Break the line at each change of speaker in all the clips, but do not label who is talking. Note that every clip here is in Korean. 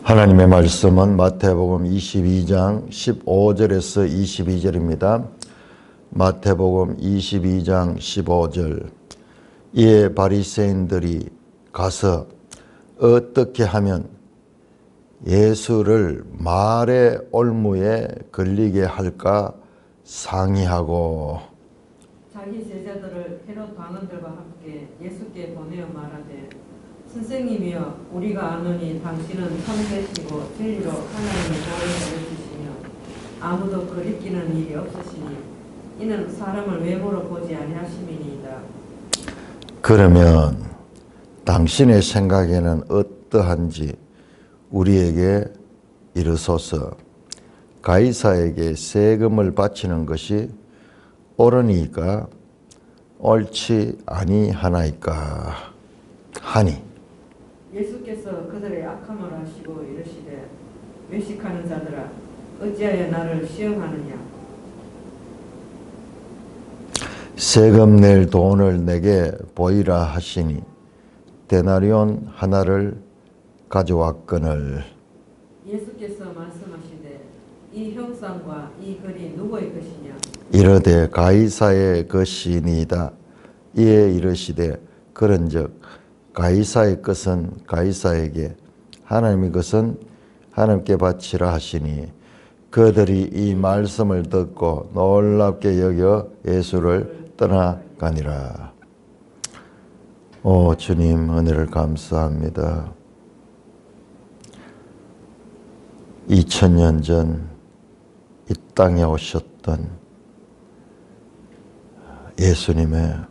하나님의 말씀은 마태복음 22장 15절에서 22절입니다. 마태복음 22장 15절. 이에 바리새인들이 가서 어떻게 하면 예수를 말의 올무에 걸리게 할까 상의하고
자기 제자들을 헤롯 왕언들과 함께 예수께 보내어 말하되 선생님이여 우리가 아노니 당신은 참되시고 진리로 하나님의 도를 보여주시며 아무도 거리끼는 일이 없으시니 이는 사람을 외모로 보지 아니하심이니이다.
그러면 당신의 생각에는 어떠한지 우리에게 이르소서. 가이사에게 세금을 바치는 것이 옳으니까 옳지 아니하나이까 하니.
예수께서 그들의 악함을 아시고 이르시되 외식하는 자들아 어찌하여 나를 시험하느냐.
세금 낼 돈을 내게 보이라 하시니 데나리온 하나를 가져왔거늘.
예수께서 말씀하시되 이 형상과 이 글이 누구의 것이냐.
이르되 가이사의 것이니이다. 이에 이르시되 그런즉 가이사의 것은 가이사에게 하나님의 것은 하나님께 바치라 하시니 그들이 이 말씀을 듣고 놀랍게 여겨 예수를 떠나가니라. 오 주님, 은혜를 감사합니다. 2000년 전 이 땅에 오셨던 예수님의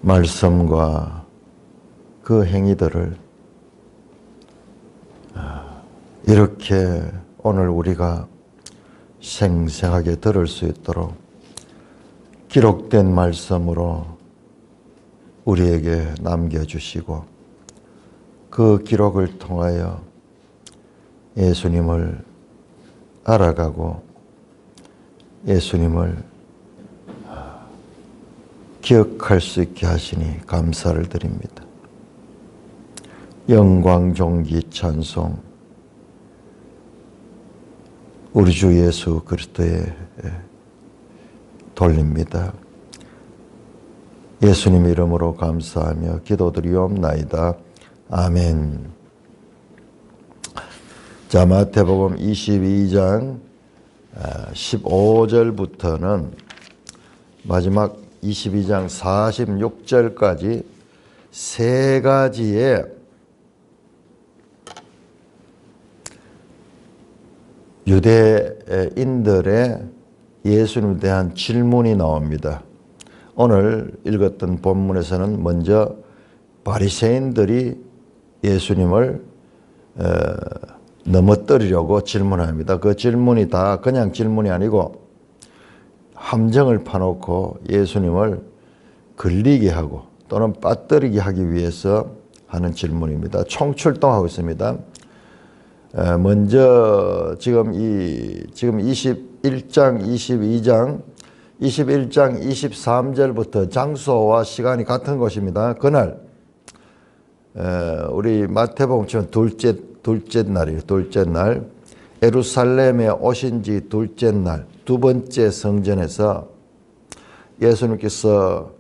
말씀과 그 행위들을 이렇게 오늘 우리가 생생하게 들을 수 있도록 기록된 말씀으로 우리에게 남겨주시고 그 기록을 통하여 예수님을 알아가고 예수님을 기억할 수 있게 하시니 감사를 드립니다. 영광, 존귀, 찬송 우리 주 예수 그리스도에 돌립니다. 예수님 이름으로 감사하며 기도드리옵나이다. 아멘. 자, 마태복음 22장 15절부터는 마지막 22장 46절까지 세 가지의 유대인들의 예수님에 대한 질문이 나옵니다. 오늘 읽었던 본문에서는 먼저 바리새인들이 예수님을 넘어뜨리려고 질문합니다. 그 질문이 다 그냥 질문이 아니고 함정을 파놓고 예수님을 걸리게 하고 또는 빠뜨리게 하기 위해서 하는 질문입니다. 총출동하고 있습니다. 먼저 지금 21장, 22장, 21장 23절부터 장소와 시간이 같은 곳입니다. 그날 우리 마태복음처럼 둘째 날이에요. 둘째 날 예루살렘에 오신 지 둘째 날 두 번째 성전에서 예수님께서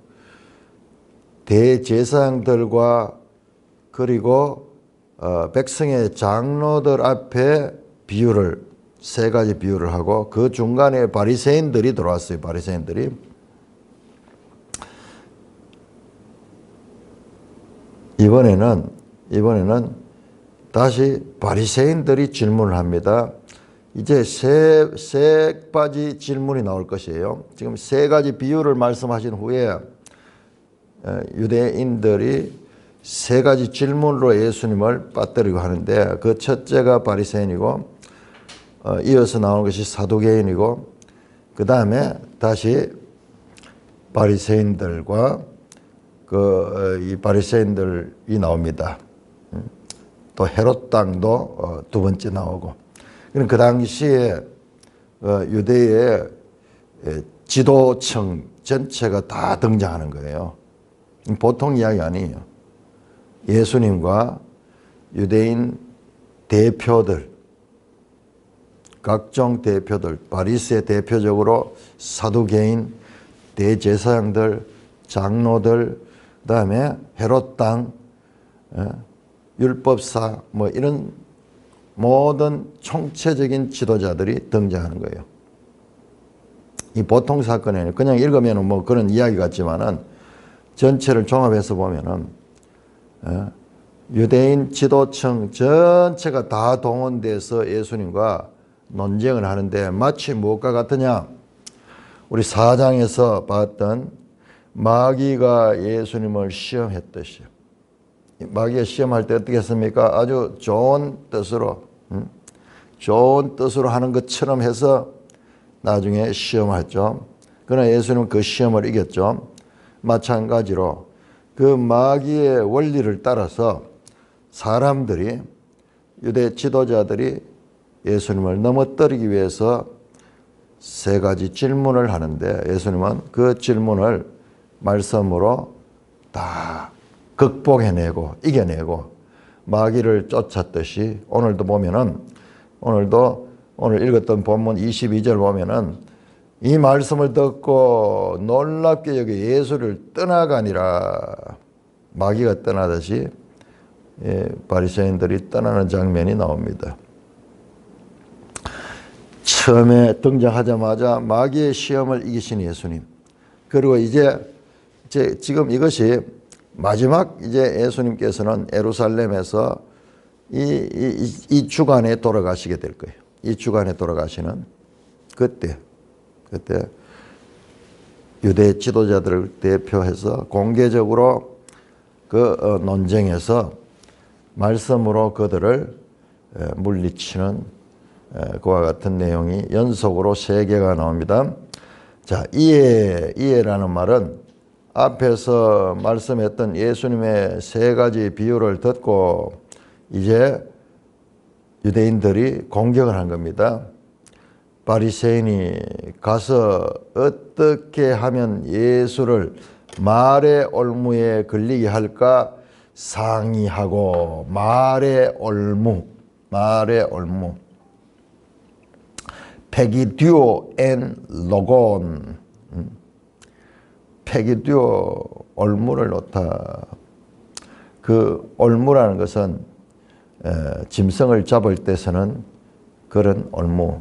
대제사장들과 그리고 백성의 장로들 앞에 세 가지 비유를 하고 그 중간에 바리새인들이 들어왔어요. 바리새인들이. 이번에는 다시 바리새인들이 질문을 합니다. 이제 세 가지 질문이 나올 것이에요. 지금 세 가지 비유를 말씀하신 후에 유대인들이 세 가지 질문으로 예수님을 빠뜨리고 하는데 그 첫째가 바리새인이고 이어서 나오는 것이 사두개인이고 그 다음에 다시 바리새인들과 이 바리새인들이 나옵니다. 또 헤롯 땅도 두 번째 나오고. 그 당시에 유대의 지도층 전체가 다 등장하는 거예요. 보통 이야기 아니에요. 예수님과 유대인 대표들, 각종 대표들, 바리새 대표적으로 사두개인, 대제사장들, 장로들, 그 다음에 헤롯 땅, 율법사, 뭐 이런 모든 총체적인 지도자들이 등장하는 거예요. 이 보통 사건에는 그냥 읽으면 뭐 그런 이야기 같지만은 전체를 종합해서 보면은 유대인 지도층 전체가 다 동원돼서 예수님과 논쟁을 하는데 마치 무엇과 같으냐? 우리 4장에서 봤던 마귀가 예수님을 시험했듯이요. 마귀가 시험할 때 어떻게 했습니까? 아주 좋은 뜻으로 하는 것처럼 해서 나중에 시험했죠. 그러나 예수님은 그 시험을 이겼죠. 마찬가지로 그 마귀의 원리를 따라서 사람들이, 유대 지도자들이 예수님을 넘어뜨리기 위해서 세 가지 질문을 하는데 예수님은 그 질문을 말씀으로 다 극복해내고 이겨내고 마귀를 쫓았듯이 오늘도 보면은 오늘 읽었던 본문 22절 보면은 이 말씀을 듣고 놀랍게 여기 예수를 떠나가니라. 마귀가 떠나듯이 바리새인들이 떠나는 장면이 나옵니다. 처음에 등장하자마자 마귀의 시험을 이기신 예수님. 그리고 이제 지금 이것이 마지막 이제 예수님께서는 예루살렘에서 이 주간에 돌아가시게 될 거예요. 이 주간에 돌아가시는 그때 유대 지도자들을 대표해서 공개적으로 그 논쟁에서 말씀으로 그들을 물리치는 그와 같은 내용이 연속으로 3개가 나옵니다. 자, 이해라는 말은 앞에서 말씀했던 예수님의 3가지 비유를 듣고 이제 유대인들이 공격을 한 겁니다. 바리새인이 가서 어떻게 하면 예수를 말의 올무에 걸리게 할까 상의하고 말의 올무 페기듀오 앤 로곤 페기듀오 올무를 놓다. 그 올무라는 것은 짐승을 잡을 때 쓰는 그런 올무.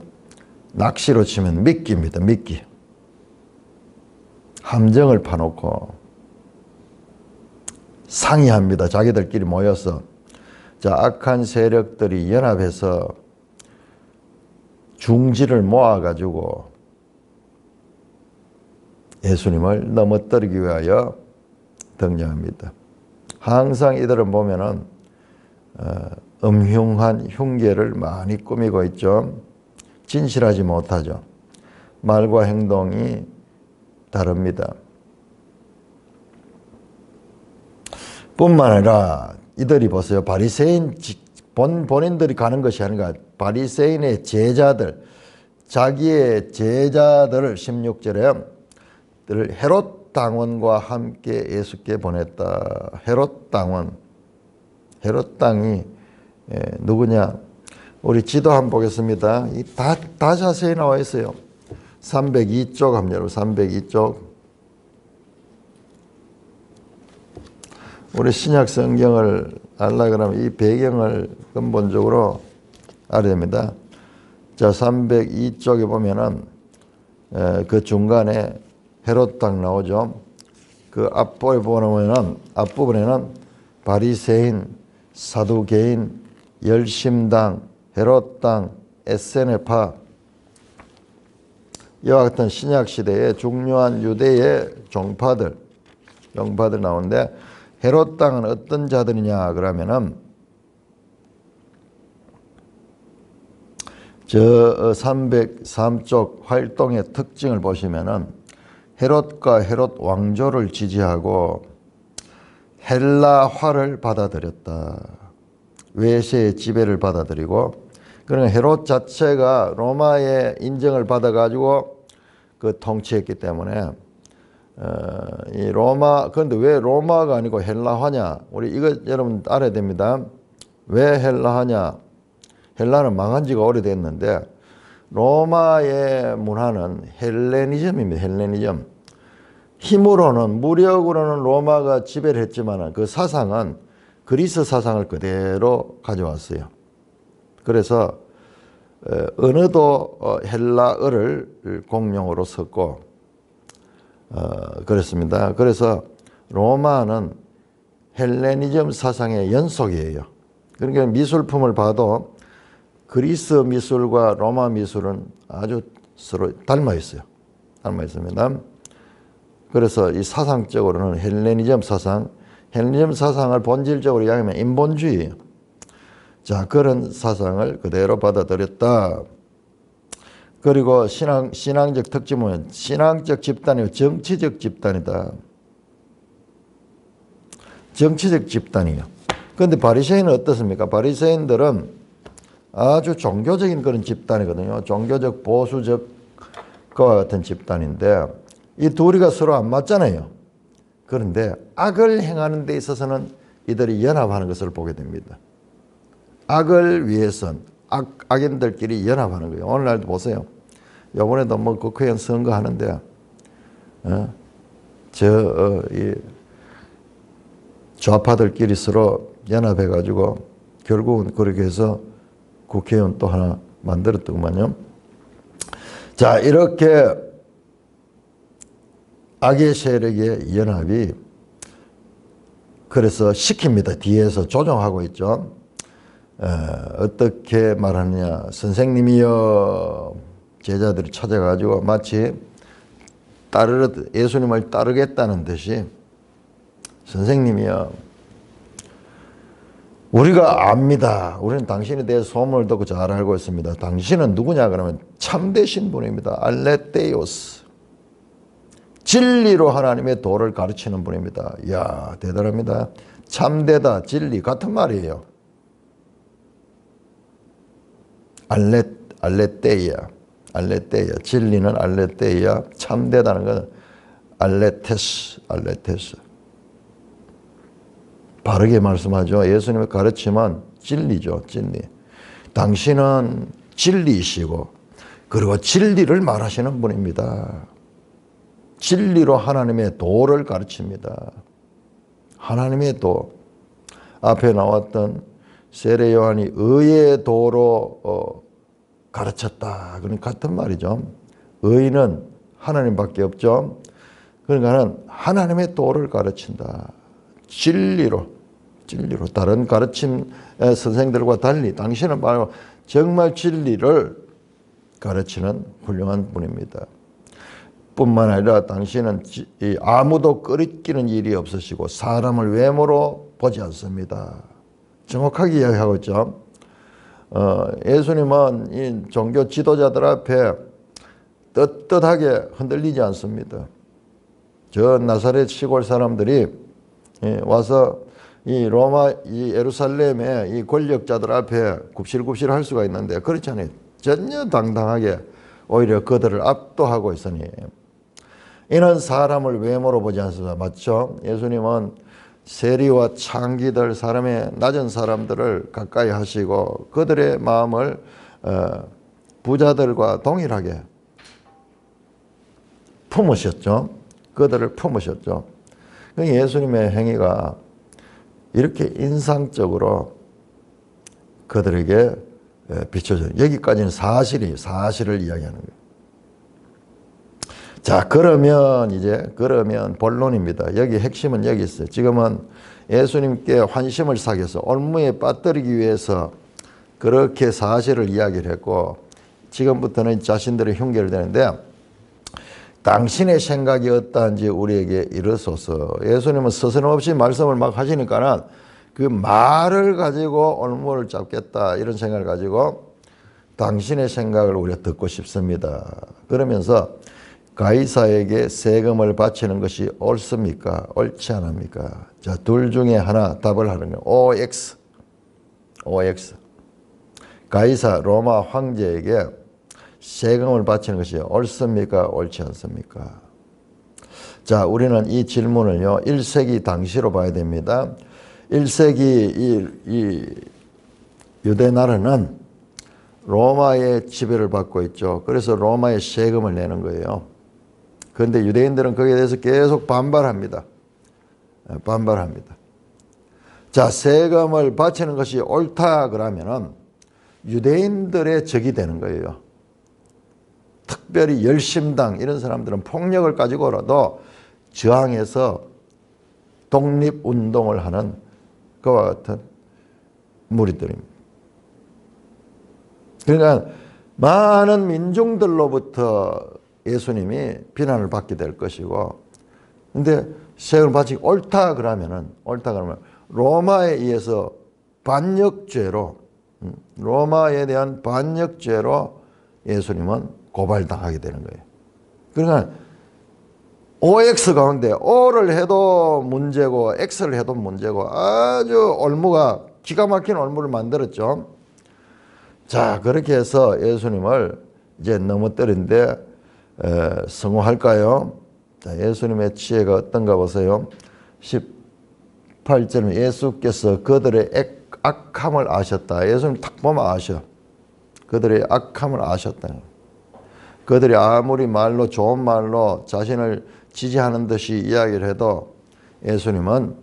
낚시로 치면 미끼입니다. 미끼. 함정을 파놓고 상의합니다. 자기들끼리 모여서. 자, 악한 세력들이 연합해서 중지를 모아가지고 예수님을 넘어뜨리기 위하여 등장합니다. 항상 이들은 보면은 음흉한 흉계를 많이 꾸미고 있죠. 진실하지 못하죠. 말과 행동이 다릅니다. 뿐만 아니라 이들이 보세요. 바리새인 본인들이 가는 것이 아니라 바리새인의 제자들, 자기의 제자들을 16절에 헤롯 당원과 함께 예수께 보냈다. 헤롯 당이 누구냐? 우리 지도 한번 보겠습니다. 다 자세히 나와 있어요. 302쪽 합니다. 302쪽. 우리 신약 성경을 알라 그러면 이 배경을 근본적으로 알아야 됩니다. 자, 302쪽에 보면은 그 중간에 헤롯 당 나오죠. 그 앞부분에는 바리새인, 사두개인, 열심당, 헤롯 당, 에세네파 이와 같은 신약 시대의 중요한 유대의 종파들 나오는데 헤롯 당은 어떤 자들이냐 그러면은 저 303쪽 활동의 특징을 보시면은 헤롯과 헤롯 왕조를 지지하고 헬라화를 받아들였다. 외세의 지배를 받아들이고, 그러나 헤롯 자체가 로마의 인정을 받아가지고 그 통치했기 때문에 그런데 왜 로마가 아니고 헬라화냐? 우리 이거 여러분 알아야 됩니다. 왜 헬라 하냐? 헬라는 망한 지가 오래됐는데 로마의 문화는 헬레니즘입니다. 헬레니즘. 힘으로는 무력으로는 로마가 지배를 했지만 그 사상은 그리스 사상을 그대로 가져왔어요. 그래서 언어도 헬라어를 공용어로 썼고 그렇습니다. 그래서 로마는 헬레니즘 사상의 연속이에요. 그러니까 미술품을 봐도 그리스 미술과 로마 미술은 아주 서로 닮아 있어요. 닮아 있습니다. 그래서 이 사상적으로는 헬레니즘 사상을 본질적으로 이야기하면 인본주의예요. 자, 그런 사상을 그대로 받아들였다. 그리고 신앙적 특징은 신앙적 집단이고 정치적 집단이다. 정치적 집단이에요. 그런데 바리새인은 어떻습니까? 바리새인들은 아주 종교적인 그런 집단이거든요. 종교적 보수적 그와 같은 집단인데 이 둘이가 서로 안 맞잖아요. 그런데 악을 행하는 데 있어서는 이들이 연합하는 것을 보게 됩니다. 악을 위해선 악인들끼리 연합하는 거예요. 오늘날도 보세요. 이번에도 뭐 국회의원 선거하는데 이 좌파들끼리 서로 연합해가지고 결국은 그렇게 해서 국회의원 또 하나 만들었더구만요. 자, 이렇게 악의 세력의 연합이 그래서 시킵니다. 뒤에서 조종하고 있죠. 어떻게 말하느냐. 선생님이여, 제자들이 찾아가지고 마치 예수님을 따르겠다는 듯이 선생님이여, 우리가 압니다. 우리는 당신에 대해 소문을 듣고 잘 알고 있습니다. 당신은 누구냐 그러면 참되신 분입니다. 알레테이오스. 진리로 하나님의 도를 가르치는 분입니다. 이야, 대단합니다. 참되다, 진리 같은 말이에요. 알레테이야. 진리는 알레테이야. 참되다는 것은 알레테스. 바르게 말씀하죠. 예수님의 가르침은 진리죠. 진리. 당신은 진리이시고 그리고 진리를 말하시는 분입니다. 진리로 하나님의 도를 가르칩니다. 하나님의 도. 앞에 나왔던 세례 요한이 의의 도로 가르쳤다. 그건 같은 말이죠. 의는 하나님밖에 없죠. 그러니까는 하나님의 도를 가르친다. 진리로 다른 가르침 선생들과 달리 당신은 바로 정말 진리를 가르치는 훌륭한 분입니다. 뿐만 아니라 당신은 아무도 끄리끼는 일이 없으시고 사람을 외모로 보지 않습니다. 정확하게 이야기하고 있죠. 예수님은 이 종교 지도자들 앞에 떳떳하게 흔들리지 않습니다. 저 나사렛 시골 사람들이 와서 이 예루살렘의 이 권력자들 앞에 굽실굽실 할 수가 있는데 그렇지 않아요. 전혀 당당하게 오히려 그들을 압도하고 있으니 이는 사람을 외모로 보지 않습니다. 맞죠? 예수님은 세리와 창기들, 사람의 낮은 사람들을 가까이 하시고 그들의 마음을 부자들과 동일하게 품으셨죠. 그들을 품으셨죠. 예수님의 행위가 이렇게 인상적으로 그들에게 비춰져요. 여기까지는 사실을 이야기하는 거예요. 자, 그러면 본론입니다. 여기 핵심은 여기 있어요. 지금은 예수님께 환심을 사귀어서 올무에 빠뜨리기 위해서 그렇게 사실을 이야기를 했고 지금부터는 자신들의 흉계를 대는데 당신의 생각이 어떠한지 우리에게 이르소서. 예수님은 서슴없이 말씀을 막 하시니까는 그 말을 가지고 올무를 잡겠다 이런 생각을 가지고 당신의 생각을 우리가 듣고 싶습니다. 그러면서 가이사에게 세금을 바치는 것이 옳습니까? 옳지 않습니까? 자, 둘 중에 하나 답을 하는 거예요. OX. 가이사 로마 황제에게 세금을 바치는 것이 옳습니까? 옳지 않습니까? 자, 우리는 이 질문을요, 1세기 당시로 봐야 됩니다. 1세기 이 유대 나라는 로마의 지배를 받고 있죠. 그래서 로마의 세금을 내는 거예요. 그런데 유대인들은 거기에 대해서 계속 반발합니다. 반발합니다. 자, 세금을 바치는 것이 옳다 그러면은 유대인들의 적이 되는 거예요. 특별히 열심당 이런 사람들은 폭력을 가지고라도 저항해서 독립운동을 하는 그와 같은 무리들입니다. 그러니까 많은 민중들로부터 예수님이 비난을 받게 될 것이고, 근데 세금을 바치기 옳다 그러면 로마에 의해서 반역죄로, 로마에 대한 반역죄로 예수님은 고발당하게 되는 거예요. 그러니까 OX 가운데 O를 해도 문제고 X를 해도 문제고 아주 올무가 기가 막힌 올무를 만들었죠. 자, 그렇게 해서 예수님을 이제 넘어뜨린데 성공할까요? 자, 예수님의 지혜가 어떤가 보세요. 18절에 예수께서 그들의 악함을 아셨다. 예수님 딱 보면 아셔. 그들의 악함을 아셨다. 그들이 아무리 말로 좋은 말로 자신을 지지하는 듯이 이야기를 해도 예수님은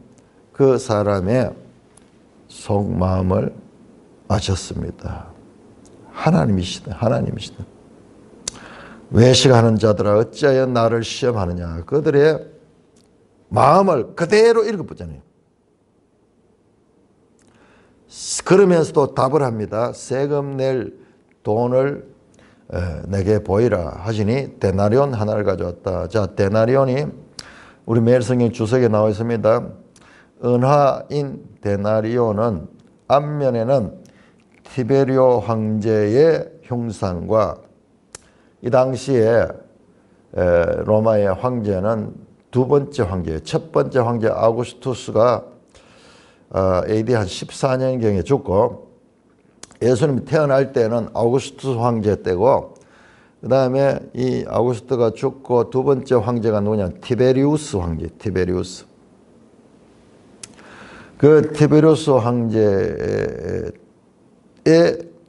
그 사람의 속마음을 아셨습니다. 하나님이시다. 하나님이시다. 외식하는 자들아 어찌하여 나를 시험하느냐. 그들의 마음을 그대로 읽어보잖아요. 그러면서도 답을 합니다. 세금 낼 돈을 내게 보이라 하시니 데나리온 하나를 가져왔다. 자, 데나리온이 우리 매일 성경 주석에 나와 있습니다. 은화인 데나리온은 앞면에는 티베리오 황제의 형상과 이 당시에 로마의 황제는 두 번째 황제, 첫 번째 황제 아우구스투스가 AD 한 14년경에 죽고 예수님이 태어날 때는 아우구스투스 황제 때고 그 다음에 이 아우구스투스가 죽고 두 번째 황제가 누구냐? 티베리우스 황제, 티베리우스. 그 티베리우스 황제의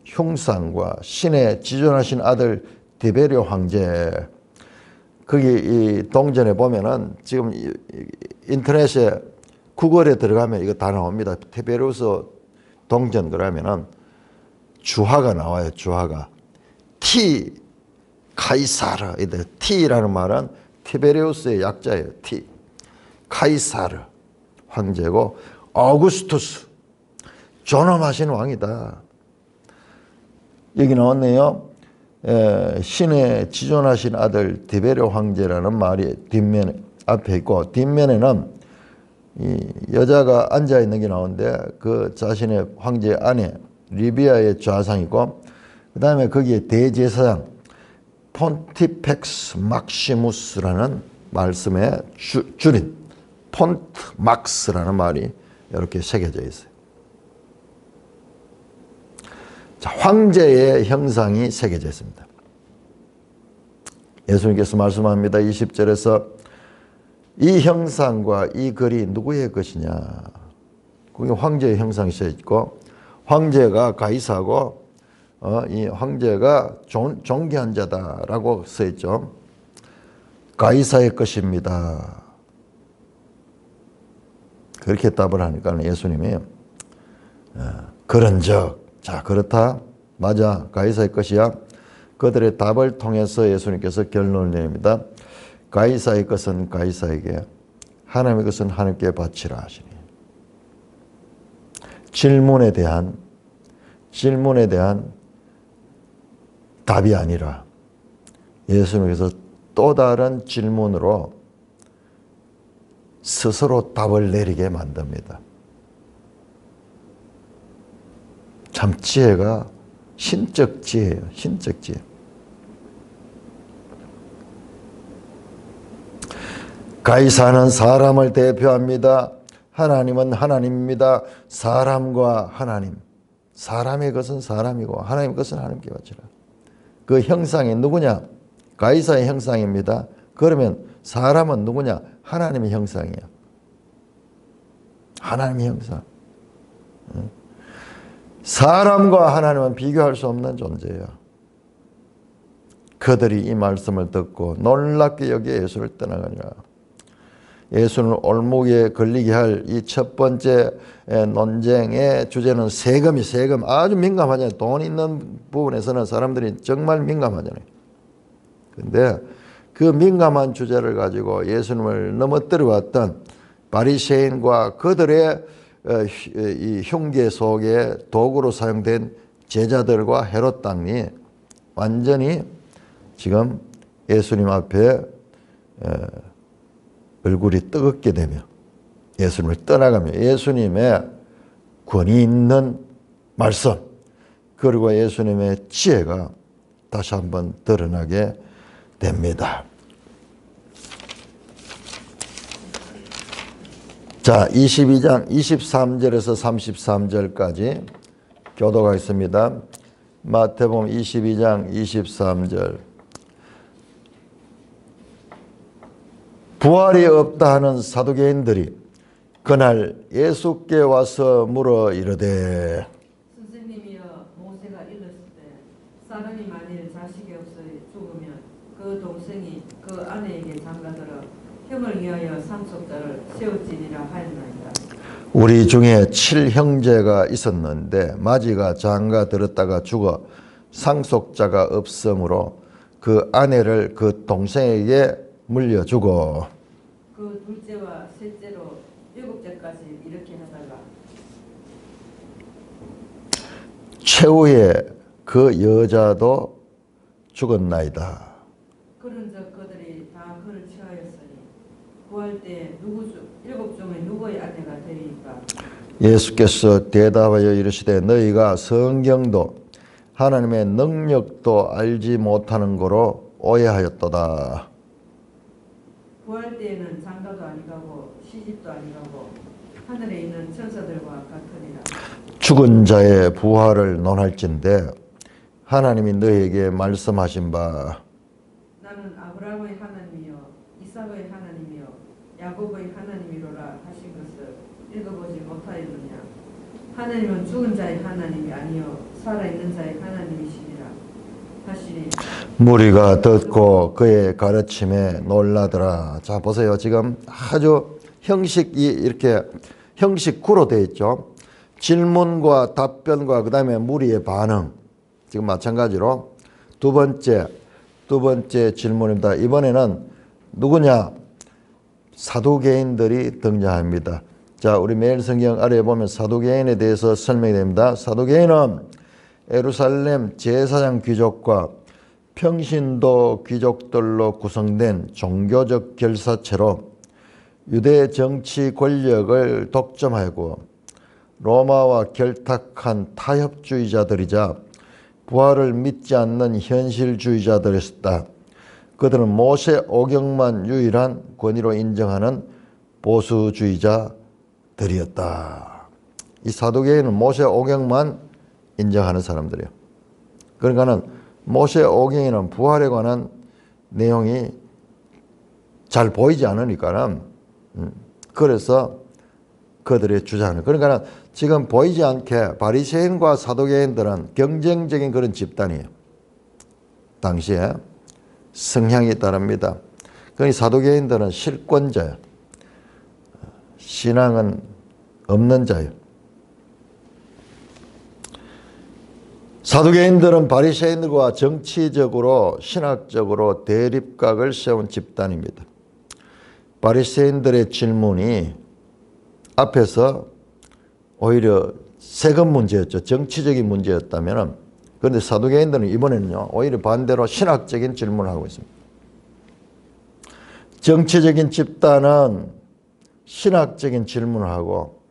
흉상과 신의 지존하신 아들 티베리오 황제, 거기 이 동전에 보면은 지금 인터넷에 구글에 들어가면 이거 다 나옵니다. 티베리우스 동전 그러면은 주화가 나와요. 주화가 T 카이사르. T라는 말은 티베리우스의 약자예요. T 카이사르 황제고 아우구스투스 존엄하신 왕이다. 여기 나왔네요. 신의 지존하신 아들 티베리오 황제라는 말이 뒷면 앞에 있고 뒷면에는 이 여자가 앉아 있는 게 나오는데 그 자신의 황제 안에 리비아의 좌상이고 그 다음에 거기에 대제사장 폰티펙스 막시무스라는 말씀에 줄인 폰트 막스라는 말이 이렇게 새겨져 있어요. 자, 황제의 형상이 새겨져 있습니다. 예수님께서 말씀합니다. 20절에서 이 형상과 이 글이 누구의 것이냐. 거기 황제의 형상이 써 있고 황제가 가이사고 이 황제가 존귀한 자다라고 써 있죠. 가이사의 것입니다. 그렇게 답을 하니까 예수님이 그런즉 자 그렇다 맞아 가이사의 것이야. 그들의 답을 통해서 예수님께서 결론을 내립니다. 가이사의 것은 가이사에게 하나님의 것은 하나님께 바치라 하시니 질문에 대한 답이 아니라 예수님께서 또 다른 질문으로 스스로 답을 내리게 만듭니다. 참 지혜가 신적 지혜예요. 신적 지혜. 가이사는 사람을 대표합니다. 하나님은 하나님입니다. 사람과 하나님. 사람의 것은 사람이고 하나님의 것은 하나님께 바치라. 그 형상이 누구냐? 가이사의 형상입니다. 그러면 사람은 누구냐? 하나님의 형상이야. 하나님의 형상. 사람과 하나님은 비교할 수 없는 존재예요. 그들이 이 말씀을 듣고 놀랍게 여기에 예수를 떠나가니라. 예수는 올무에 걸리게 할 이 첫 번째 논쟁의 주제는 세금 아주 민감하잖아요. 돈 있는 부분에서는 사람들이 정말 민감하잖아요. 근데 그 민감한 주제를 가지고 예수님을 넘어뜨려 왔던 바리새인과 그들의 이 흉계 속에 도구로 사용된 제자들과 헤롯 당이 완전히 지금 예수님 앞에 얼굴이 뜨겁게 되며 예수님을 떠나가며 예수님의 권위 있는 말씀 그리고 예수님의 지혜가 다시 한번 드러나게 됩니다. 자, 22장 23절에서 33절까지 교도가 있습니다. 마태복음 22장 23절. 부활이 없다 하는 사두개인들이 그날 예수께 와서 물어 이르되
선생님이여 모세가 일렀을 때 사람이 만일 자식이 없어 죽으면 그 동생이 그 아내에게 장가들어 형을 위하여 상속자를 세울지니라 하였나이다.
우리 중에 7형제가 있었는데 마지가 장가 들었다가 죽어 상속자가 없으므로 그 아내를 그 동생에게 물려주고
그 둘째와 셋째로 7째까지 이렇게 하다가
최후에 그 여자도 죽었나이다.
그런즉 그들이 다 그를 취하였으니 구할 때 7 중에 누구의 아내가 되리까?
예수께서 대답하여 이르시되 너희가 성경도 하나님의 능력도 알지 못하는 거로 오해하였도다.
구할 때에는 장가도 아니가고 시집도 아니가고 하늘에 있는 천사들과 같으니라.
죽은 자의 부활을 논할진대 하나님이 너희에게 말씀하신 바
나는 아브라함의 하나님이요 이삭의 하나님이요 야곱의 하나님이로라 하신 것을 읽어보지 못하였느냐. 하나님은 죽은 자의 하나님이 아니요 살아있는 자의 하나님이시니라 하시니
무리가 듣고 그의 가르침에 놀라더라. 자 보세요. 지금 아주 형식이 이렇게 형식구로 되어 있죠. 질문과 답변과 그 다음에 무리의 반응. 지금 마찬가지로 두 번째 질문입니다. 이번에는 누구냐? 사두개인들이 등장합니다. 자, 우리 매일 성경 아래에 보면 사두개인에 대해서 설명이 됩니다. 사두개인은 예루살렘 제사장 귀족과 평신도 귀족들로 구성된 종교적 결사체로 유대 정치 권력을 독점하고 로마와 결탁한 타협주의자들이자 부활을 믿지 않는 현실주의자들이었다. 그들은 모세 오경만 유일한 권위로 인정하는 보수주의자들이었다. 이 사두개인은 모세 오경만 인정하는 사람들이에요. 그러니까는 모세 오경에는 부활에 관한 내용이 잘 보이지 않으니까는 그래서 그들의 주장을 그러니까 지금 보이지 않게 바리새인과 사두개인들은 경쟁적인 그런 집단이에요. 당시에 성향이 다릅니다. 그러니 사두개인들은 실권자예요. 신앙은 없는 자예요. 사두개인들은 바리새인들과 정치적으로 신학적으로 대립각을 세운 집단입니다. 바리새인들의 질문이 앞에서 오히려 세금 문제였죠. 정치적인 문제였다면 그런데 사두개인들은 이번에는요 오히려 반대로 신학적인 질문을 하고 있습니다. 정치적인 집단은 신학적인 질문을 하고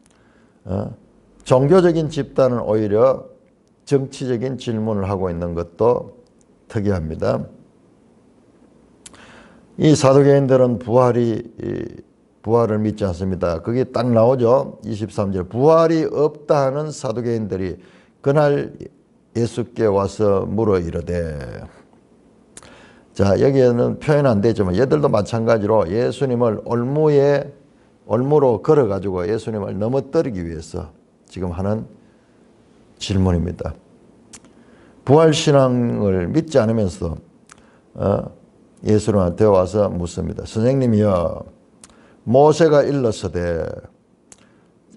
종교적인 집단은 오히려 정치적인 질문을 하고 있는 것도 특이합니다. 이 사두개인들은 부활을 믿지 않습니다. 그게 딱 나오죠. 23절. 부활이 없다 하는 사두개인들이 그날 예수께 와서 물어 이르되. 자, 여기에는 표현 안 되지만 얘들도 마찬가지로 예수님을 올무로 걸어가지고 예수님을 넘어뜨리기 위해서 지금 하는 질문입니다. 부활신앙을 믿지 않으면서 예수님한테 와서 묻습니다. 선생님이여, 모세가 일렀으되,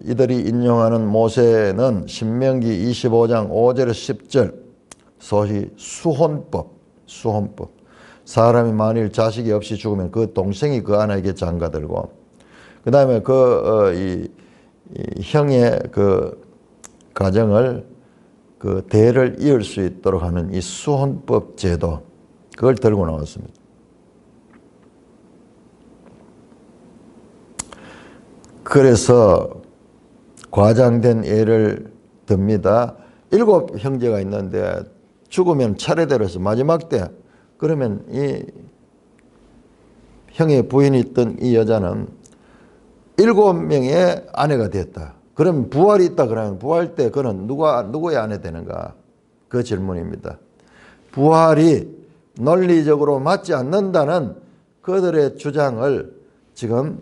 이들이 인용하는 모세는 신명기 25장 5절에서 10절, 소위 수혼법. 사람이 만일 자식이 없이 죽으면 그 동생이 그 아내에게 장가들고, 그 다음에 이 형의 그 가정을 그 대를 이을 수 있도록 하는 이 수혼법 제도, 그걸 들고 나왔습니다. 그래서 과장된 예를 듭니다. 7 형제가 있는데 죽으면 차례대로 해서 마지막 때, 그러면 이 형의 부인이 있던 이 여자는 7명의 아내가 됐다. 그럼 부활이 있다 그러면 부활 때 그는 누구의 아내 되는가? 그 질문입니다. 부활이 논리적으로 맞지 않는다는 그들의 주장을 지금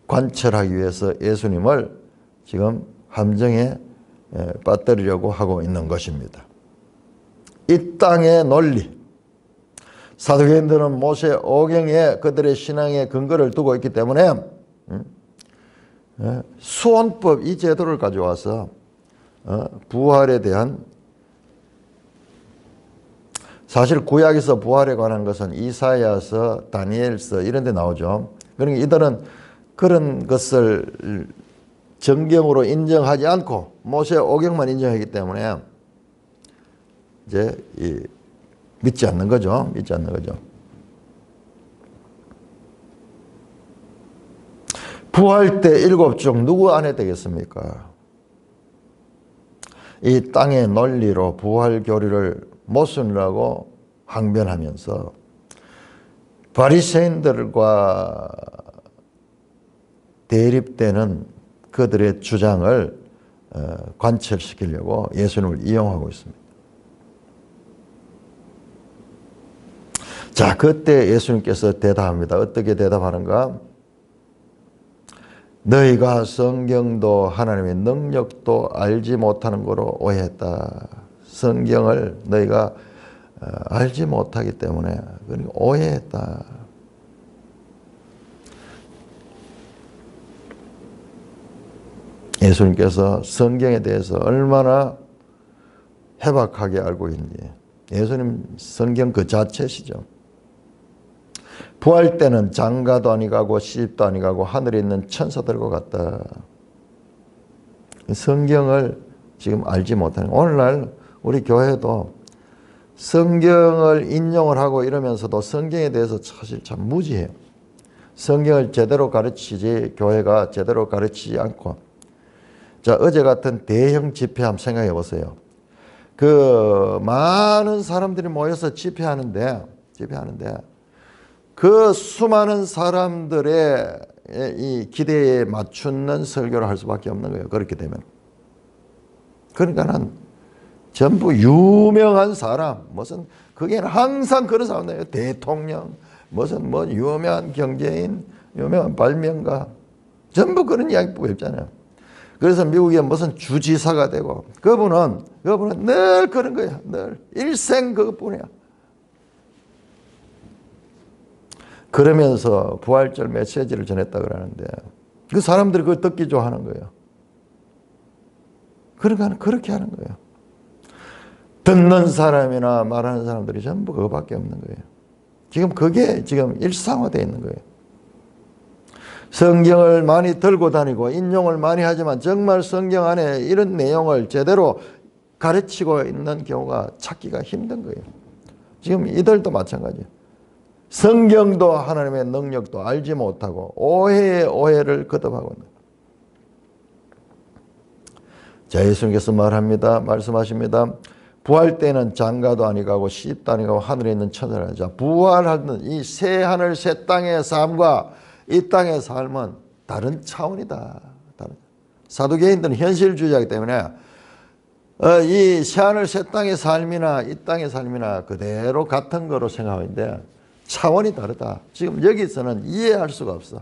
관철하기 위해서 예수님을 지금 함정에 빠뜨리려고 하고 있는 것입니다. 이 땅의 논리, 사두개인들은 모세 오경에 그들의 신앙의 근거를 두고 있기 때문에 수혼법, 이 제도를 가져와서 부활에 대한, 사실 구약에서 부활에 관한 것은 이사야서, 다니엘서 이런 데 나오죠. 그러니까 이들은 그런 것을 정경으로 인정하지 않고 모세 오경만 인정하기 때문에 이제 믿지 않는 거죠. 부활 때 7 중 누구 아내 되겠습니까? 이 땅의 논리로 부활 교리를 모순이라고 항변하면서 바리새인들과 대립되는 그들의 주장을 관철시키려고 예수님을 이용하고 있습니다. 자, 그때 예수님께서 대답합니다. 어떻게 대답하는가? 너희가 성경도 하나님의 능력도 알지 못하는 거로 오해했다. 성경을 너희가 알지 못하기 때문에 오해했다. 예수님께서 성경에 대해서 얼마나 해박하게 알고 있는지. 예수님 성경 그 자체시죠. 부활 때는 장가도 아니가고 시집도 아니가고 하늘에 있는 천사들과 같다. 성경을 지금 알지 못하는, 오늘날 우리 교회도 성경을 인용을 하고 이러면서도 성경에 대해서 사실 참 무지해요. 성경을 제대로 가르치지, 교회가 제대로 가르치지 않고. 자, 어제 같은 대형 집회 한번 생각해 보세요. 그 많은 사람들이 모여서 집회하는데 그 수많은 사람들의 이 기대에 맞추는 설교를 할 수밖에 없는 거예요. 그렇게 되면. 그러니까는 전부 유명한 사람, 무슨, 그게는 항상 그런 사람이에요. 대통령, 무슨 뭐 유명한 경제인, 유명한 발명가, 전부 그런 이야기 뽑잖아요. 그래서 미국에 무슨 주지사가 되고, 그분은 늘 그런 거야. 늘 일생 그것뿐이야. 그러면서 부활절 메시지를 전했다 그러는데 그 사람들이 그걸 듣기 좋아하는 거예요. 그러니까 그렇게 하는 거예요. 듣는 사람이나 말하는 사람들이 전부 그거밖에 없는 거예요. 지금 그게 지금 일상화되어 있는 거예요. 성경을 많이 들고 다니고 인용을 많이 하지만 정말 성경 안에 이런 내용을 제대로 가르치고 있는 경우가 찾기가 힘든 거예요. 지금 이들도 마찬가지예요. 성경도 하나님의 능력도 알지 못하고 오해의 오해를 거듭하고 있는. 자, 예수님께서 말씀하십니다. 부활 때는 장가도 아니가고 시집도 아니가고 하늘에 있는 천사라. 자, 부활하는 이 새 하늘 새 땅의 삶과 이 땅의 삶은 다른 차원이다. 사두개인들은 현실주의자이기 때문에 이 새 하늘 새 땅의 삶이나 이 땅의 삶이나 그대로 같은 거로 생각하는데 차원이 다르다. 지금 여기서는 이해할 수가 없어.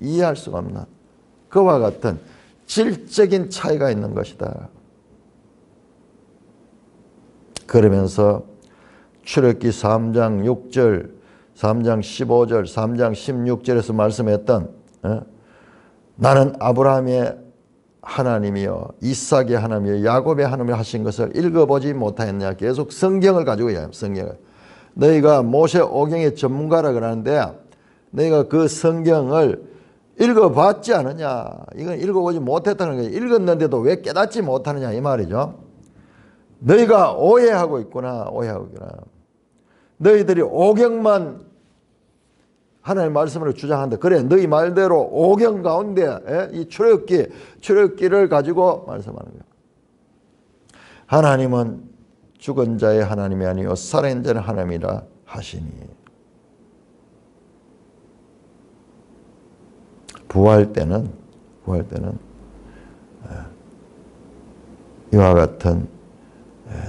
이해할 수가 없는 그와 같은 질적인 차이가 있는 것이다. 그러면서 출애굽기 3장 6절, 3장 15절, 3장 16절에서 말씀했던 나는 아브라함의 하나님이요 이삭의 하나님이요 야곱의 하나님이요 하신 것을 읽어보지 못하였냐. 계속 성경을 가지고 이야기합니다. 성경을. 너희가 모세 오경의 전문가라 그러는데 너희가 그 성경을 읽어봤지 않느냐. 이건 읽어보지 못했다는 거예요. 읽었는데도 왜 깨닫지 못하느냐 이 말이죠. 너희가 오해하고 있구나. 오해하고 있구나. 너희들이 오경만 하나님의 말씀으로 주장한다. 그래 너희 말대로 오경 가운데 이 출애굽기를 가지고 말씀하는 거예요. 하나님은 죽은 자의 하나님이 아니요 살아있는 자의 하나님이라 하시니. 부활 때는 이와 같은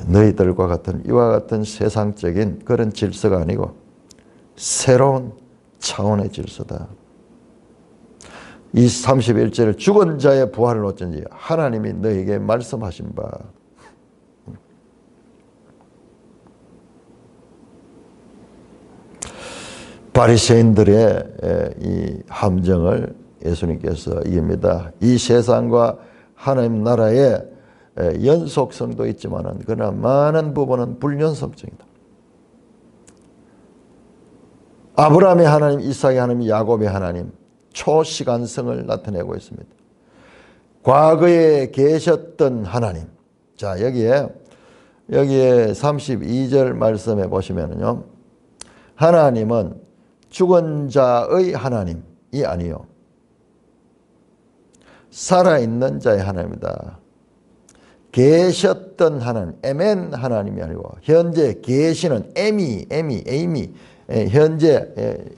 너희들과 같은 이와 같은 세상적인 그런 질서가 아니고 새로운 차원의 질서다. 이 31절을 죽은 자의 부활을 어쩐지 하나님이 너에게 말씀하신 바. 바리새인들의 이 함정을 예수님께서 이깁니다. 이 세상과 하나님 나라의 연속성도 있지만은 그러나 많은 부분은 불연속적이다. 아브라함의 하나님, 이삭의 하나님, 야곱의 하나님 초시간성을 나타내고 있습니다. 과거에 계셨던 하나님. 자, 여기에 32절 말씀해 보시면은요. 하나님은 죽은 자의 하나님이 아니요 살아있는 자의 하나님이다. 계셨던 하나님, 에멘 하나님이 아니고 현재 계시는 에미 현재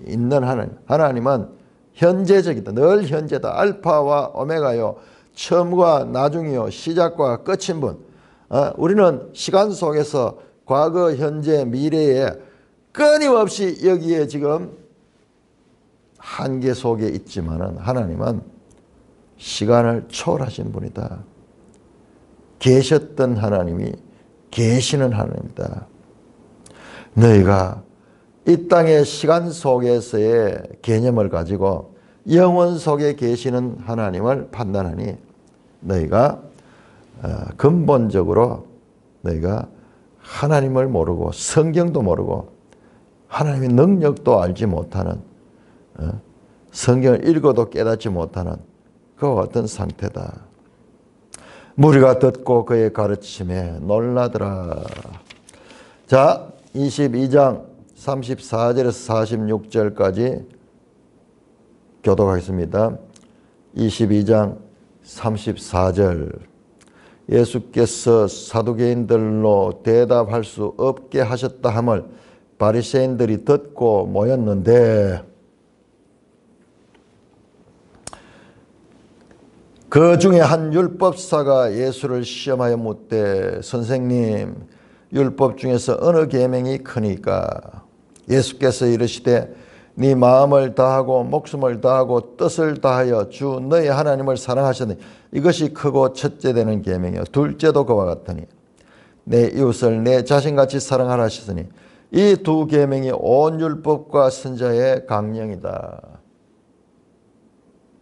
있는 하나님. 하나님은 현재적이다. 늘 현재다. 알파와 오메가요. 처음과 나중이요. 시작과 끝인 분. 우리는 시간 속에서 과거, 현재, 미래에 끊임없이 여기에 지금 한계 속에 있지만은 하나님은 시간을 초월하신 분이다. 계셨던 하나님이 계시는 하나님이다. 너희가 이 땅의 시간 속에서의 개념을 가지고 영원 속에 계시는 하나님을 판단하니 너희가 근본적으로 너희가 하나님을 모르고 성경도 모르고 하나님의 능력도 알지 못하는 성경을 읽어도 깨닫지 못하는 그와 같은 상태다. 무리가 듣고 그의 가르침에 놀라더라. 자, 22장 34절에서 46절까지 교독하겠습니다. 22장 34절. 예수께서 사두개인들로 대답할 수 없게 하셨다 함을 바리새인들이 듣고 모였는데 그 중에 한 율법사가 예수를 시험하여 묻되 선생님 율법 중에서 어느 계명이 크니까? 예수께서 이르시되 네 마음을 다하고 목숨을 다하고 뜻을 다하여 주 너의 하나님을 사랑하셨으니 이것이 크고 첫째 되는 계명이요 둘째도 그와 같으니 내 이웃을 내 자신같이 사랑하라 하셨으니 이 두 계명이 온 율법과 선자의 강령이다.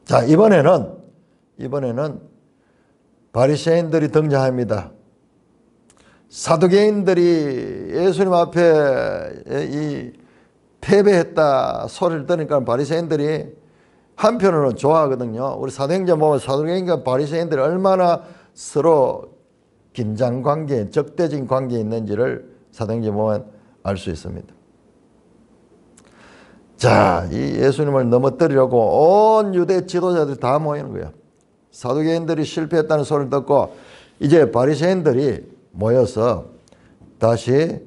자, 이번에는 바리새인들이 등장합니다. 사두개인들이 예수님 앞에 이 패배했다 소리를 들으니까 바리새인들이 한편으로는 좋아하거든요. 우리 사도행전 보면 사두개인과 바리새인들이 얼마나 서로 긴장관계, 적대적인 관계에 있는지를 사도행전 보면 알 수 있습니다. 자, 이 예수님을 넘어뜨리려고 온 유대 지도자들이 다 모이는 거예요. 사두개인들이 실패했다는 소리를 듣고 이제 바리새인들이 모여서 다시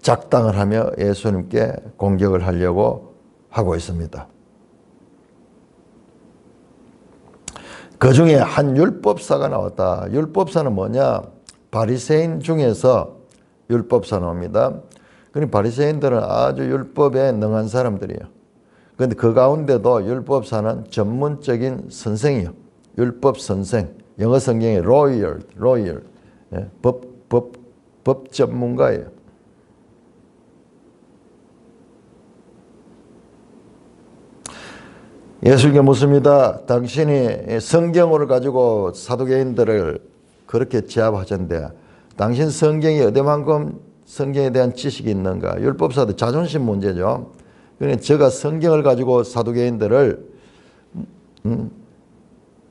작당을 하며 예수님께 공격을 하려고 하고 있습니다. 그 중에 한 율법사가 나왔다. 율법사는 뭐냐? 바리새인 중에서 율법사 나옵니다. 그러니 바리새인들은 아주 율법에 능한 사람들이에요. 근데 그 가운데도 율법사는 전문적인 선생이요. 율법 선생. 영어 성경에 lawyer. 예, 법 전문가예요. 예수님께 묻습니다. 당신이 성경을 가지고 사두개인들을 그렇게 제압하셨는데 당신 성경이 어디만큼 성경에 대한 지식이 있는가? 율법사도 자존심 문제죠. 그러니까 제가 성경을 가지고 사두개인들을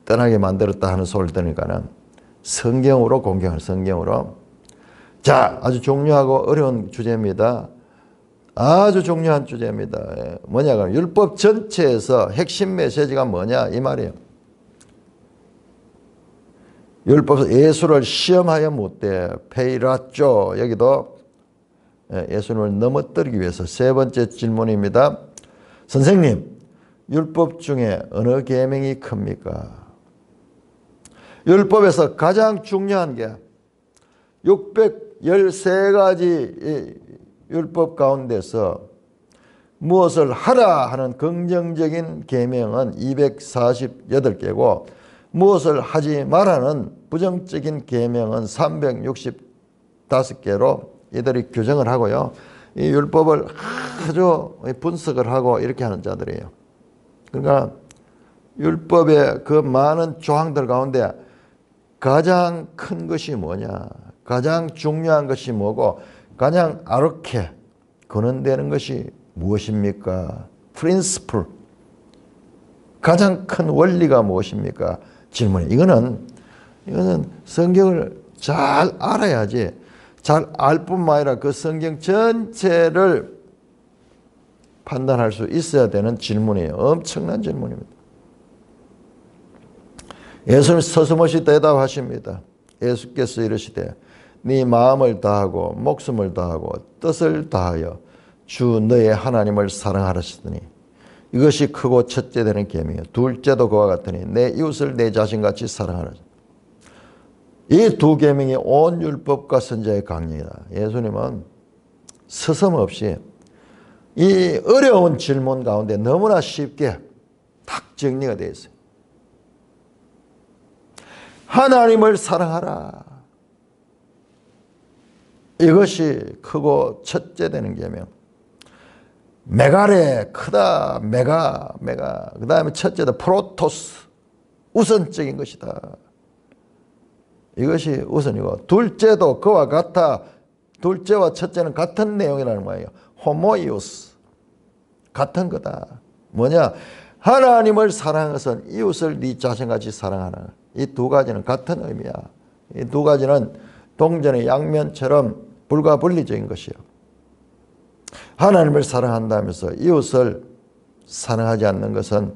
떠나게 만들었다 하는 소리를 들으니까는 성경으로 공경을 성경으로. 자, 아주 중요하고 어려운 주제입니다. 아주 중요한 주제입니다. 뭐냐 그러면 율법 전체에서 핵심 메시지가 뭐냐 이 말이에요. 율법에서 예수를 시험하여 묻되 페이라쪼. 여기도 예수님을 넘어뜨리기 위해서 세 번째 질문입니다. 선생님, 율법 중에 어느 계명이 큽니까? 율법에서 가장 중요한 게 613가지 율법 가운데서 무엇을 하라 하는 긍정적인 계명은 248개고 무엇을 하지 말라는 부정적인 계명은 365개로 이들이 규정을 하고요. 이 율법을 아주 분석을 하고 이렇게 하는 자들이에요. 그러니까 율법의 그 많은 조항들 가운데 가장 큰 것이 뭐냐, 가장 중요한 것이 뭐고 가장 아르케 근원되는 것이 무엇입니까? 프린시플, 가장 큰 원리가 무엇입니까? 질문이. 이거는 성경을 잘 알아야지, 잘 알 뿐만 아니라 그 성경 전체를 판단할 수 있어야 되는 질문이에요. 엄청난 질문입니다. 예수님 서슴없이 대답하십니다. 예수께서 이르시되 네 마음을 다하고 목숨을 다하고 뜻을 다하여 주 너의 하나님을 사랑하시더니 이것이 크고 첫째 되는 계명이요. 둘째도 그와 같으니 내 이웃을 내 자신같이 사랑하라. 이 두 계명이 온 율법과 선지자의 강령이다. 예수님은 서슴없이 이 어려운 질문 가운데 너무나 쉽게 딱 정리가 되어 있어요. 하나님을 사랑하라. 이것이 크고 첫째 되는 계명. 메가레, 크다, 메가. 그 다음에 첫째도 프로토스, 우선적인 것이다. 이것이 우선이고, 둘째도 그와 같아. 둘째와 첫째는 같은 내용이라는 거예요. 호모이오스, 같은 거다. 뭐냐? 하나님을 사랑하는 것은 이웃을 네 자신같이 사랑하는, 이 두 가지는 같은 의미야. 이 두 가지는 동전의 양면처럼 불가분리적인 것이요. 하나님을 사랑한다면서 이웃을 사랑하지 않는 것은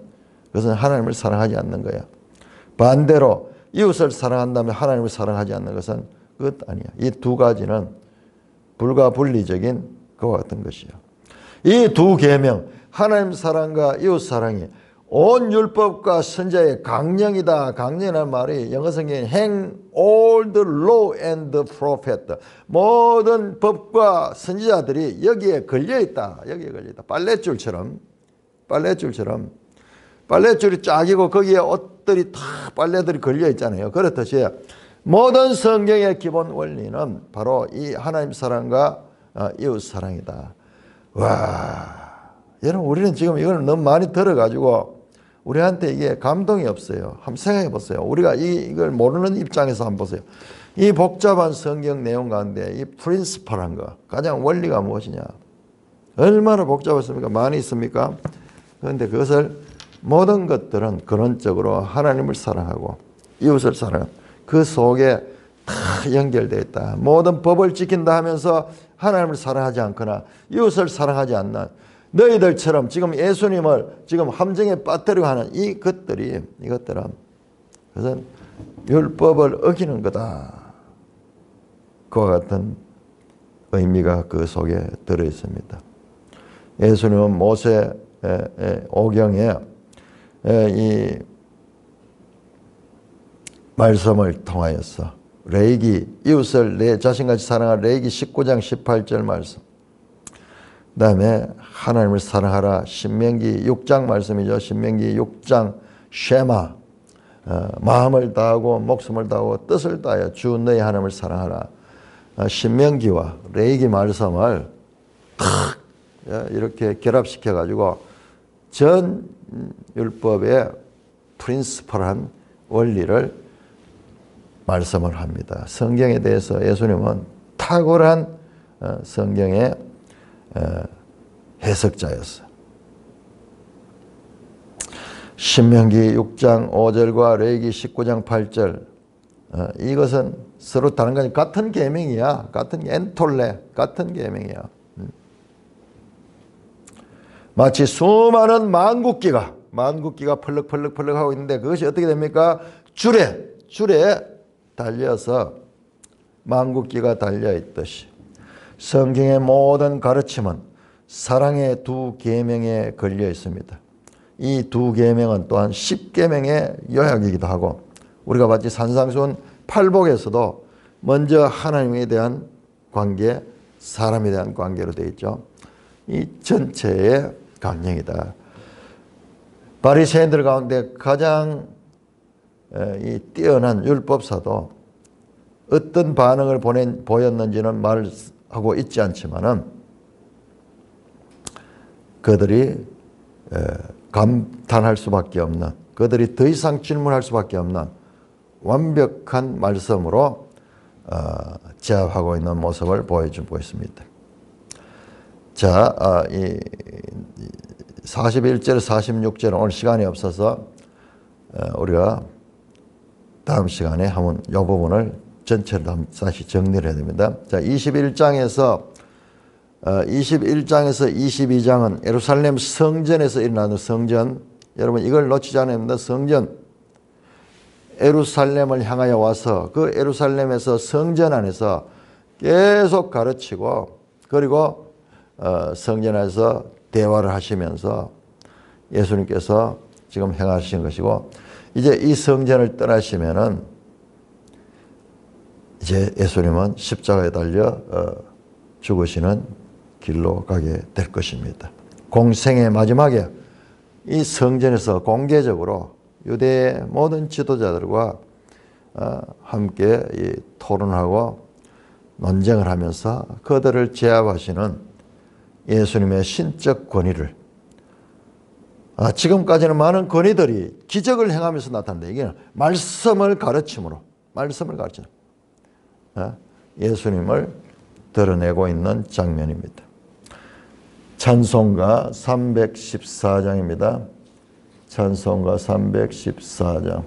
그것은 하나님을 사랑하지 않는 거야. 반대로 이웃을 사랑한다면 하나님을 사랑하지 않는 것은 그것 아니야. 이 두 가지는 불가분리적인 그와 같은 것이요. 이 두 계명, 하나님 사랑과 이웃 사랑이 온 율법과 선지자의 강령이다. 강령이라는 말이 영어 성경에 hang all the law and the prophet. 모든 법과 선지자들이 여기에 걸려있다. 여기에 걸려있다. 빨랫줄처럼 빨랫줄이 짝이고 거기에 옷들이 다 빨래들이 걸려있잖아요. 그렇듯이 모든 성경의 기본 원리는 바로 이 하나님 사랑과 이웃 사랑이다. 와, 여러분 우리는 지금 이걸 너무 많이 들어가지고 우리한테 이게 감동이 없어요. 한번 생각해 보세요. 우리가 이걸 모르는 입장에서 한번 보세요. 이 복잡한 성경 내용 가운데 이 프린시플한 거, 가장 원리가 무엇이냐? 얼마나 복잡했습니까? 많이 있습니까? 그런데 그것을 모든 것들은 근원적으로 하나님을 사랑하고 이웃을 사랑하고 그 속에 다 연결되어 있다. 모든 법을 지킨다 하면서 하나님을 사랑하지 않거나 이웃을 사랑하지 않는 너희들처럼 지금 예수님을 지금 함정에 빠뜨리고 하는 이것들은 그것은 율법을 어기는 거다. 그와 같은 의미가 그 속에 들어 있습니다. 예수님은 모세 오경에 이 말씀을 통하여서 레위기 이웃을 내 자신같이 사랑할 레위기 19장 18절 말씀 그다음에 하나님을 사랑하라. 신명기 6장 말씀이죠. 신명기 6장 쉐마. 마음을 다하고 목숨을 다하고 뜻을 다하여 주 너희 하나님을 사랑하라. 신명기와 레위기 말씀을 탁 이렇게 결합시켜 가지고 전 율법의 프린시플한 원리를 말씀을 합니다. 성경에 대해서 예수님은 탁월한 성경의 해석자였어요. 신명기 6장 5절과 레위기 19장 8절 이것은 서로 다른 거니 같은 계명이야. 같은 엔톨레 같은 계명이야. 마치 수많은 만국기가 펄럭펄럭 하고 있는데 그것이 어떻게 됩니까? 줄에 달려서 만국기가 달려있듯이 성경의 모든 가르침은 사랑의 두 계명에 걸려 있습니다. 이 두 계명은 또한 10계명의 요약이기도 하고 우리가 마치 산상수훈 팔복에서도 먼저 하나님에 대한 관계, 사람에 대한 관계로 되어 있죠. 이 전체의 강령이다. 바리새인들 가운데 가장 이 뛰어난 율법사도 어떤 반응을 보였는지는 말하고 있지 않지만은 그들이 감탄할 수밖에 없는, 그들이 더 이상 질문할 수밖에 없는 완벽한 말씀으로 제압하고 있는 모습을 보여주고 있습니다. 자, 이 41절, 46절은 오늘 시간이 없어서 우리가 다음 시간에 한번 이 부분을 전체를 다시 정리를 해야 됩니다. 자, 21장에서 22장은 예루살렘 성전에서 일어나는 성전. 여러분 이걸 놓치지 않아야 됩니다. 성전. 예루살렘을 향하여 와서 그 예루살렘에서 성전 안에서 계속 가르치고 그리고 성전 안에서 대화를 하시면서 예수님께서 지금 행하신 것이고 이제 이 성전을 떠나시면은 이제 예수님은 십자가에 달려 죽으시는 길로 가게 될 것입니다. 공생의 마지막에 이 성전에서 공개적으로 유대의 모든 지도자들과 함께 토론하고 논쟁을 하면서 그들을 제압하시는 예수님의 신적 권위를 지금까지는 많은 권위들이 기적을 행하면서 나타난다. 이게 말씀을 가르침으로 예수님을 드러내고 있는 장면입니다. 찬송가 314장입니다. 찬송가 314장.